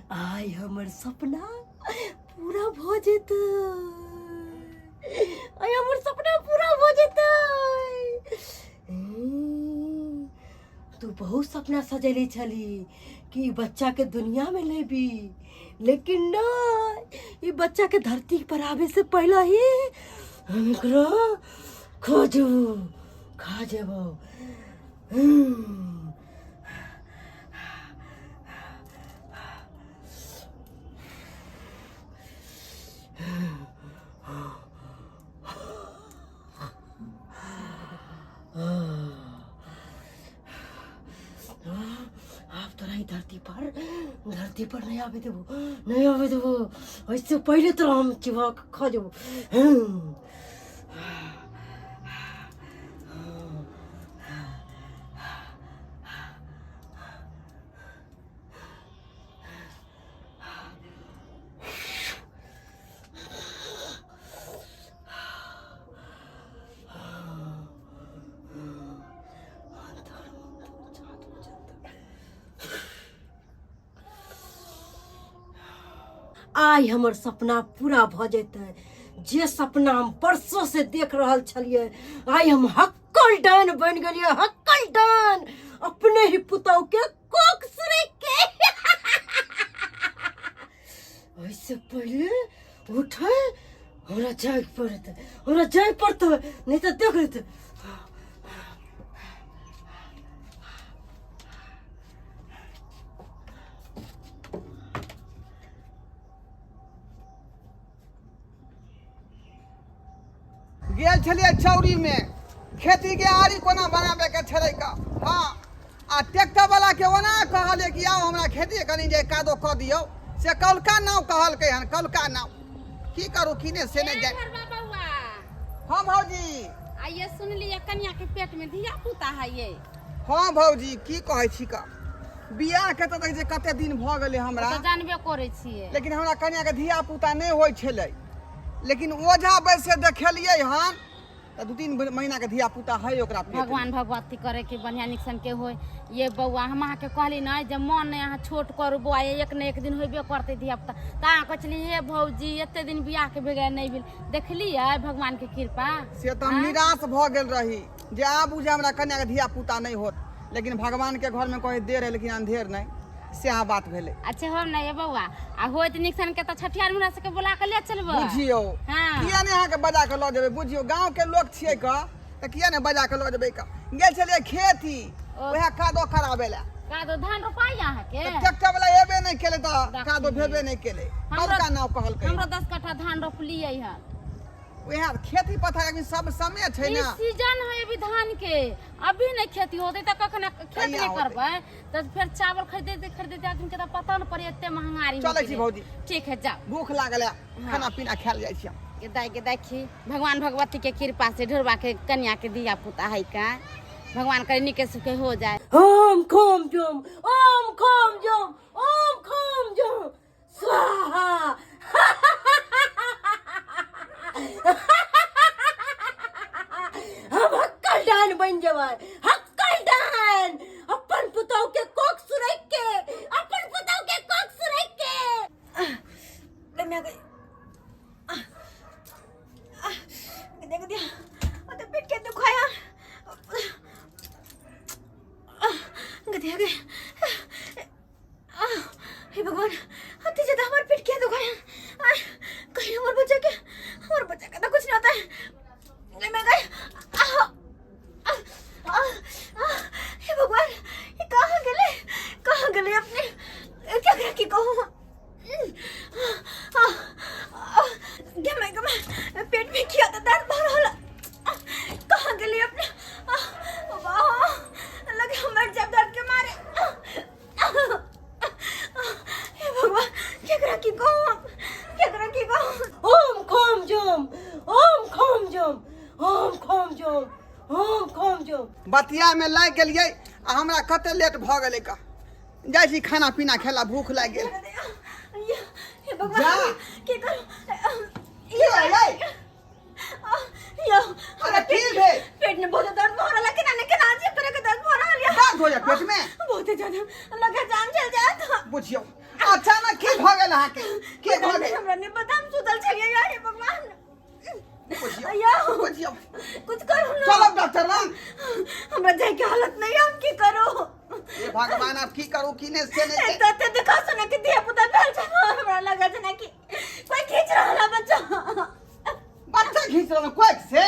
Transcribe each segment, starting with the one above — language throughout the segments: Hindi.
आई हमर सपना पूरा भ जेतै। आई हमर सपना पूरा भ जेतै। तू बहुत सपना सजेले छली कि बच्चा के दुनिया में लेबी, लेकिन नहीं, ये बच्चा के धरती पर आवे से पहले ही हम एकरा खा जेबो। आप तो नहीं धरती पर नहीं आवे देबो, इससे पहले तो हम चिवा खा देबो। आई हमर सपना पूरा भ जेतै। जे सपना हम परसों से देख रहल छलिए, आई हम हक्कल डान बन गेलिए, हक्कल डान। अपने ही पुतौ के कोक सुरे के ओइसे पहले उठे हमरा जाग पड़तै, नहीं तो देख लेते। गेल छलिए चौरी में खेती के आरी कोना बनाबे के छलै का। हाँ, आ ट्रैक्टर वाला के ओना कहले कि आओ हमरा खेती कनी जे कादो क दियौ, से कलका नाव कहलकै हन। कलका नाव की करू, किने से ने जाय। हाँ भौजी, आइए सुन लिए कन्या के पेट में धिया पुता है ये। हाँ भौजी, की कहै छी का, बियाह के तो जे कते दिन भ गेलै हमरा, तो जानबे करे छिए, लेकिन हमरा कन्या के धिया पुता नहीं होय छलै। लेकिन ओझा बैस से देखलिए हन तो 2-3 महीना के धिया पुता है ओकरा पेट। भगवान भगवती करे कि बढ़िया निकसन के होय। ये बउआ हम अहाँ के कहली ना जब मन ने अहाँ छोट करू बउआ, एक न एक दिन होबे करते धिया पुता। ता कहली हे भौजी एते दिन बियाह के बगैर नहीं भेल, देखलिए भगवान के कृपा से तो हम निराश भ गेल रही जे आब बुझे हमरा कन्या के धिया पुता नहीं होत। लेकिन भगवान के घर में कहे देर है लेकिन अंधेर नहीं, से बात भेले। अच्छा हो नहीं बउआ, आ होत निकसन के तो छठियार मुरा से के बुला के ले चलबो। बुझियो हां, किया ने अहाँ के बजा के ल जेबे। बुझियो गांव के लोग छिए का, त किया ने बजा के ल जेबे का। गेल छलिए खेती, ओहे कादो कराबेला। कादो धान रोपाई अहाँ के ट्रैक्टर वाला एबे नहीं केले त कादो भेबे नहीं केले। कलका नाव कहलकै। हमरा 10 कट्ठा धान रोपलिए है। ओहे खेती पथा के सब समय छै ना, सीजन है अभी धान के, अभी नहीं खेती होते तो कखन खेत नहीं करबे तो फिर चावल खरीदते आदमी के तो पता न पड़े एते महंगाई। चलै छी भौजी, ठीक है जाओ, भूख लागल है, खाना पीना खायल जाय छी। के देखी भगवान भगवती के कृपा से ढोरबा के कन्या के दिया पुता है का, भगवान करे निके सुखे हो जाए। ओम खोम जोम, ओम खोम जोम, ओम खोम जोम स्वाहा। हम हक्कल डान बन जेबै, हक्कल डान। अपन पुतौ के कोक सुरैक के, अपन पुतौ के कोक सुरैक के। ले मैं गई देख दिया ओ तो पेट के दुखाया गधे गए। हे भगवान, अति ज्यादा हमारे पेट क्या दुखाया। कहीं हमारे बच्चा का तो कुछ नहीं होता है। ले मैं गई। हे भगवान, ये कहाँ गले अपने, क्या क्या की कहूँ। पेट में किया था दर्द भर होला। हम खाम जो बतिया में लाग गेलियै आ हमरा कते लेट भऽ गेलै का जाइ छी खाना पीना खेला भूख लागि गेल हे भगवान की करू की भेलै यो अरे की भेल पेट में बहुत दर्द हो रहा लेकिन आज ये तरह का दर्द हो रहा है दर्द हो जा पेट में बहुत ज्यादा लगा जान चल जाता बुझियो अचानक की भऽ गेल अहाँके की भऽ गेल हमरा ने पता हम सुतल छलिए यार हे भगवान बुझियो कुछ करो ना चलो डॉक्टर लग हमरा जाय के हालत नहीं हम की करो ये भगवान अब की करू की ने से नहीं तते देखा सुना कि दिया पुता भेल छ हमरा लगा जना कि कोई खींच रहा बच्चा बच्चा खींच रहा कोई से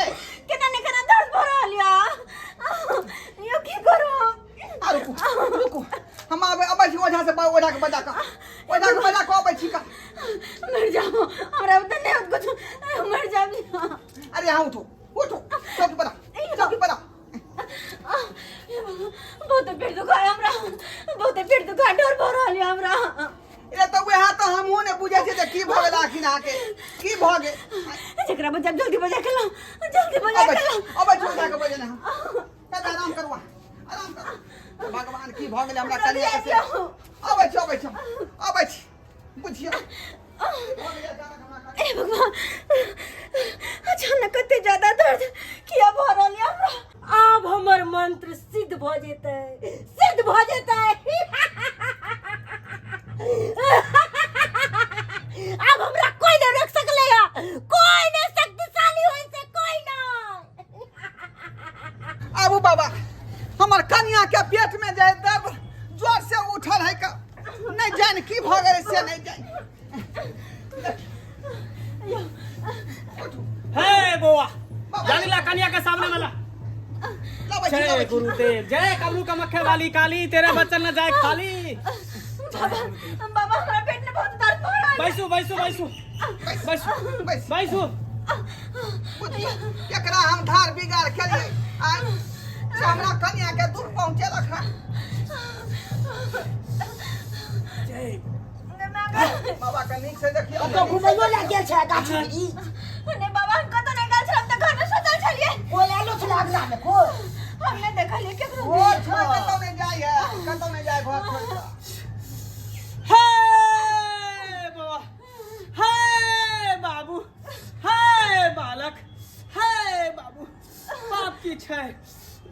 केना दर्द हो रहा यो की करो रुको हम अब छी ओझा से ओझा के बजा को अब छी का मर जाओ हमरा उधर नहीं कुछ मर जाओ अरे हाँ उठो चौकी पर बहुत पेट दुखा हमरा बहुत पेट दुखा डर भर रहा हमरा ये तो वह तो हमहू ने बुझे छे की भ गेल आखिर आके की भ गेल जकरा बजा जल्दी बजा के ला अब छोटा के बजे ना तब आराम करवा आराम कर भगवान की भ गेल हमरा कलिया के से अब छी बुझियो ए भगवान अचानक कते ज्यादा दर्द किया भ रहल हमरा अब हमर मंत्र सिद्ध भ जेतै अब हमरा कोई नहीं रोक सकले कोई नहीं शक्तिशाली होय से कोई नहीं आबू बाबा हमर कन्या के पेट में जाय दर्द जोर से उठल है का नहीं जान की भ गेल से नहीं जान हे बोआ जानिला कन्या के सामने वाला जय गुरुदेव जय कमरू कमखे वाली काली तेरे बच्चन न जाए खाली बाबा हमारा पेट में बहुत दर्द हो रहा है बैसू एकरा हम धार बिगाड़ के लिए हमरा कन्या के दूर पहुंचे लखा जय बाबा का नीक से देखियो तो घुमैयो ला गेल छै गाछी ने बाबा हम कतो नहीं गेल छै हम त घर में सुतल छलिए कोई आलो छला अगला में कोई हमने देखलिए केकरो वो कतो नहीं जाय घर छोड़ हे बोआ हे बाबू हे बालक हे बाबू पाप की छै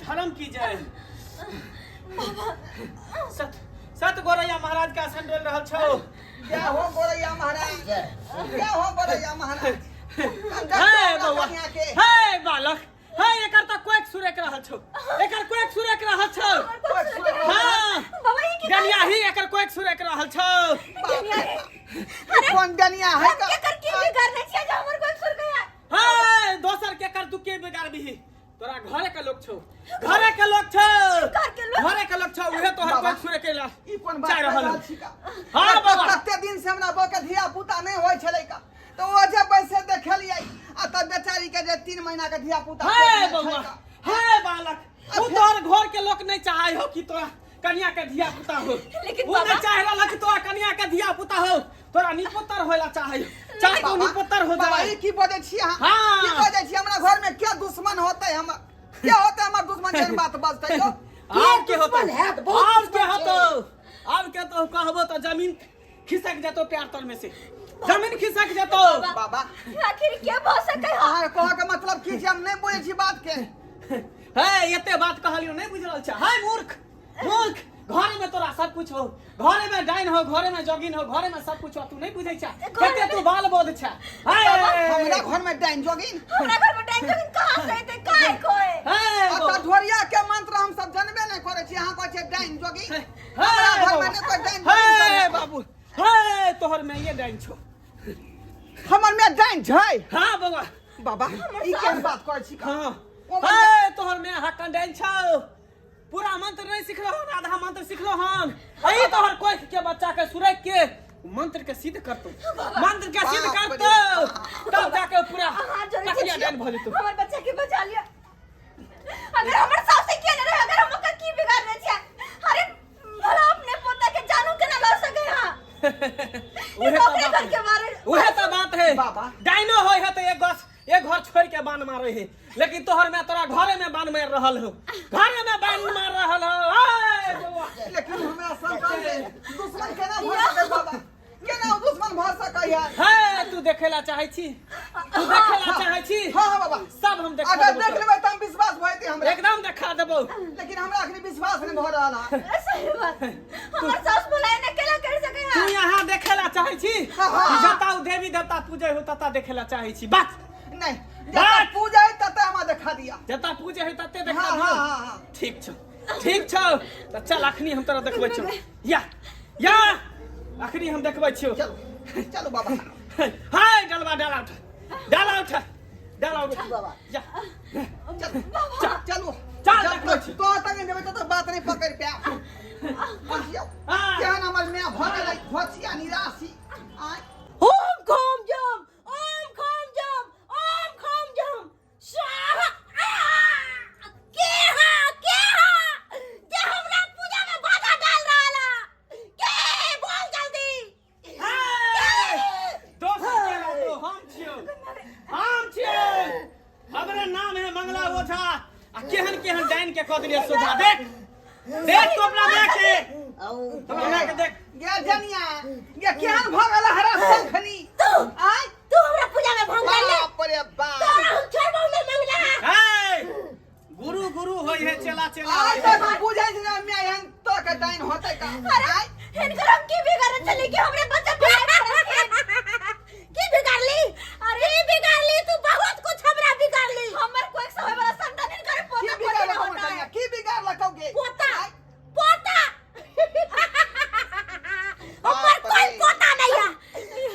धर्म की जय सत गोरैया महाराज का आसन डोल रहल छौ क्या हो गोरैया महाराज हे बउआ हे बालक हे एकर त कोइक सुरेक रहल छौ हां बाबा ये की गनिया ही एकर कोइक सुरेक रहल छौ कौन गनिया है का केकर की बिगाड़ने छियै जो हमर कोई सुर गया हे दोसर के कर तू के बिगाड़ दीही तोरा घरे के लोग छौ उहे तोहर कोइक सुरे केला ई कोन चाह बात रहल छिका हां बाबा कते दिन से हमरा बके धिया पुता नहीं होय छलै का तो ओ जे बैसे देखलियै आ त बेचारी के जे 3 महीना के धिया पुता हे बउआ हे बालक तू तोहर घर के लोग नहीं चाहै हो कि तोरा कन्या के धिया पुता हो लेकिन वो नहीं चाह रहल कि तोरा कन्या के धिया पुता हो तोरा निपुत्र होइला चाहै चाहे तू निपुत्र हो बाबा जाए ई की बजै छी अहाँ हाँ। की बजै छी हमरा घर में क्या दुश्मन होतै हम क्या होतै हमर दुश्मन जेन बात बजतै यो आब के होतो दुश्मन है, बहुत आब के तो कहबो तो जमीन खिसक जतो प्यार तर में से जमीन खिसक जतो बाबा आखिर क्या भ सकै अहाँ कह के मतलब की छै हम नहीं बुझै छी बात के हे एते बात कहलियो नहीं बुझ रहल छ हाय मूर्ख घरे में तोरा सब कुछ हो घरे में डाइन हो घरे में जोगिन हो घरे में सब कुछ हो तू नहीं बुझै छ कते तू बाल बोध छ हाय हमरा घर में डाइन जोगिन हमरा घर में डाइन जोगिन कहां से एतै काय कोई हे अत ढोरिया के मंत्र हम सब जानबे नहीं करे छी अहाँ कहै छै डाइन जोगिन हमरा घर में नहीं कोई डाइन हे जोगिन बाबू हे तोहर में ये डाइन छो हमर में डाइन छै हां बाबा बाबा ई केन बात कहै छी हां हे तोहर में हक्कन डाइन छौ पूरा मंत्र नहीं सिखलो हन आधा मंत्र सिखलो हन अही तोहर कोई के बच्चा के सुरैक के मंत्र के सिद्ध करतो तब जाके पूरा कटिया डाइन भ जतो हमर बच्चा के बचा लिया अगर हमर सास से किया न रहे अगर हम ओकर की बिगाड़ने छियै अरे भला अपने पोता के जानू के न ला सके हां उहे तो बात है बाबा। डाइनो होय है तो एक घर छोड़ के बाण मारे है लेकिन तोहर में तोरा घरे में बान मार रहल हो, घरे में बान मार रहल हो। हाय बउआ, लेकिन हमरा संकल है दुश्मन केना भर सके बाबा, केना दुश्मन भर सके है। हाय तू देखेला चाहे छी, तू देखेला चाहे छी। हां हां बाबा, सब हम देख अगर देख लेबै त हम विश्वास भइते हमरा, एकदम देखा देबो। लेकिन हमरा अखनी विश्वास नहीं भ रहल है। सही बात, हमर सास बुलाए ना केला कर सके तू है। यहाँ देखेला चाहे छी, हाँ। जता देवी देवता पूजे हो तता देखेला चाहे छी। बस नहीं जब पूजा है तब हमरा देखा दिया। जता पूजे है तते देखा हाँ, दियो। हाँ, हाँ। ठीक छौ, ठीक छौ। त चल अखनी हम तोरा देखबै छौ। या अखनी हम देखबै छियो। चलो चलो बाबा। हाय डलवा डाला उठा, डाला उठा, डाला उठा बाबा। या चलो चल देखबै छी। तो तक देबै त बात नहीं पकड़ पे पहुंचियो। हाँ। क्या नाम में भगल भछिया निराशी आय ओम खोम जम, ओम खोम जम, ओम खोम जम। स्वाहा के जे हमरा पूजा में बाधा डाल रहला के बोल जल्दी। दोस्त केला तो हम छियो, हम छियो। हमरे नाम है मंगला ओझा। आ केहन केहन डाइन के कह दिले सोझा। देख देख तो अपना देख के, अपना के देख। ये जनिया ये केहन भगल हरा संखनी तू आय तू हमरा पूजा में भंग कर ले। बाप रे बाप। तोरा हम छोड़बो ना मंगला। हाय गुरु गुरु होय है, चेला चेला आज होय है। तक बुझै छै मैं यहन तो के डाइन होतै का। आय इनकर हम की बिगाड़ चले कि हमरे बच्चा की बिगाड़ ली? अरे बिगाड़ ली तू, बहुत कुछ हमरा बिगाड़ ली। हमर कोई समय वाला संतान इनकर की पोता बिगाड़ पोती होता है। की बिगाड़ लखोगे पोता पोता हमर कोई पोता नहीं है।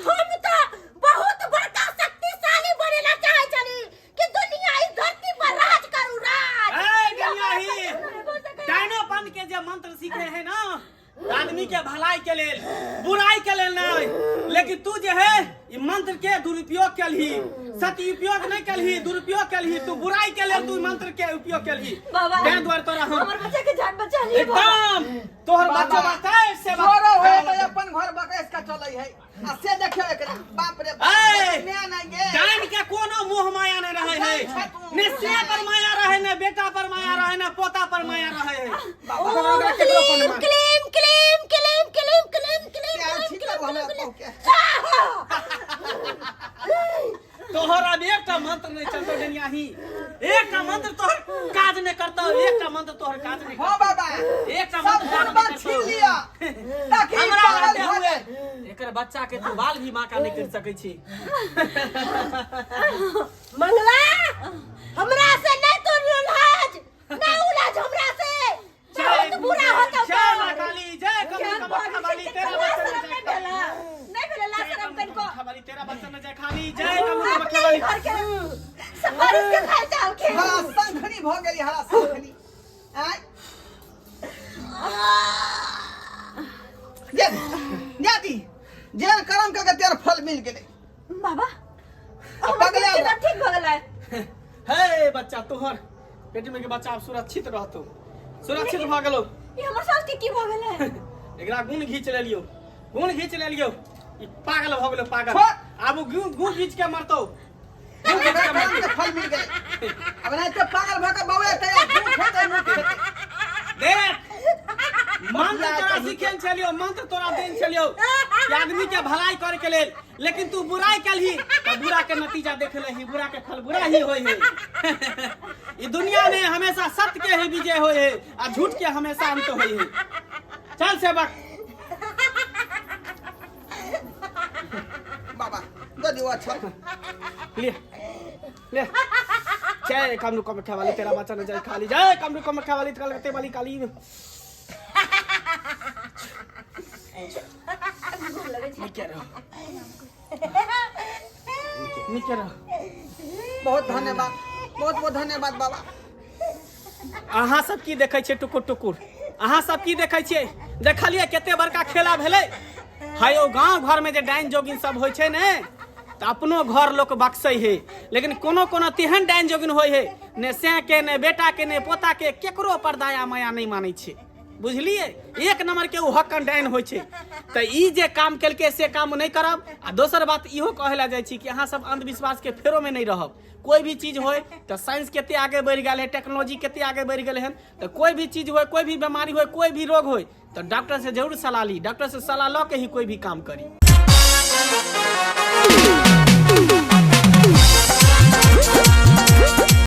हम तो बहुत बड़का शक्तिशाली बनेला चाहे छली कि दुनिया इस धरती पर राज करू, राज। ए गंगाही डाइनोपन के जे मंत्र सीखे है ना, आदमी के भलाई के लेल, बुराई के लेल नहीं। लेकिन तू जे है ई मंत्र के दुरुपयोग कलही, सदुपयोग नहीं कलही, दुरुपयोग कलही। तू बुराई के लेल तू मंत्र के उपयोग कलही। बाबा, तें द्वारा तोरा हम हमर बच्चा के जान बचा लिए एकदम तोहर बाबा। बच्चा बताए से छोरो होय त अपन घर बकैस का चलै है। आ से देखियो एकरा बाप रे ए! बाप। मैं नहीं गे डाइन के कोनो मोह माया नहीं रहे है। ने से पर माया रहे, ने बेटा पर माया रहे, ने पोता पर माया रहे है। ओम क्लीम क्लीम क्लीम क्लीम क्लीम क्लीम क्लीम क्या क्लीम ठीक है हमरा क्लीम के। तोहर अब एकटा मंत्र नहीं चलतो दुनिया ही। एकटा मंत्र तोहर काज नहीं करतो, एकटा मंत्र तोहर काज नहीं हां करतो। बाबा एकटा सब मंत्र काज बर्बाद नहीं छीन करतो। लिया ताकि हमरा पागल रहते हो हुए जाए। एकर बच्चा के तू बाल भी माका नहीं कर सकै छी। मंगला हमरा से नहीं तू उलझ, ना उलझ हमरा से। बहुत बुरा होता जय मां काली, जय कमला वाली, तेरा बच्चा में जय खाली। नहीं भेले ला शरम कन को वाली तेरा बच्चा में जय खाली, जय कमला वाली। घर के सफारी के खाए चाल के हरा संखनी भ गेली, हरा संखनी आय ये जाती जेन कर्म के तेर फल मिल गेले। बाबा अब पगला हमर बा। ठीक भ गेलै। हे बच्चा तोहर पेट में के बच्चा अब सुरक्षित रहतो, सुरक्षित भ गेलो। ई हमर सास के की भ गेलै? एकरा गुण घीच लेलियो, गुण घीच लेलियो। ई पागल भ गेलो, पागल। छोड़। अब गुण घीच के मरतो। गुण घीच हमरा के कर्म मरतो। के फल मिल गेले। अब नहीं तो पागल भ के बौए ते मुंह खेते मुंह खेते। देख मंत्र तोरा सिखेल छलियो, मंत्र तोरा देन छलियो कि आदमी के भलाई करे के लेल, लेकिन तू बुराई कलही तो बुरा के नतीजा देख लेही, बुरा के फल बुरा ही होय है। ई दुनिया में हमेशा सत्य के ही विजय होय है आ झूठ के हमेशा अंत होय है। चल सेवक बाबा दो दियो अच्छा ले ले जय कामरू कम रखा वाली, तेरा बच्चा न जय खाली, जय कामरू कम रखा वाली, कलकत्ते वाली काली। निके रहो, निके रहो। बहुत धन्यवाद, बहुत बहुत धन्यवाद बाबा। अहाँ सब की देखै छियै टुकुर टुकुर? अहाँ सब की देखै छियै? देखलियै कते बड़का खेला भेलै? हाय ओ गांव घर में जे डाइन जोगिन सब होइ छै ने, त अपनो घर लोक बक्सै है, लेकिन कोनो कोनो तेहन डाइन जोगिन होइ है, ने से के ने बेटा के ने पोता के केकरो पर दया माया नहीं मानै छै। बुझलिए? एक नंबर के उ हक्कन डाइन होइ छै। त ई जे काम केलकै से काम नहीं करब। आ दोसर बात इहो कहला जाइ छी कि अहाँ सब अंधविश्वास के फेरो में नहीं रहब। कोई भी चीज होय तो साइंस केते आगे बढ़ गया है, टेक्नोलॉजी केते आगे बढ़ गए हैं। तो कोई भी चीज होय, कोई भी बीमारी होय, कोई भी रोग होय तो डॉक्टर से जरूर सलाह ली। डॉक्टर से सलाह लो के ही कोई भी काम करी।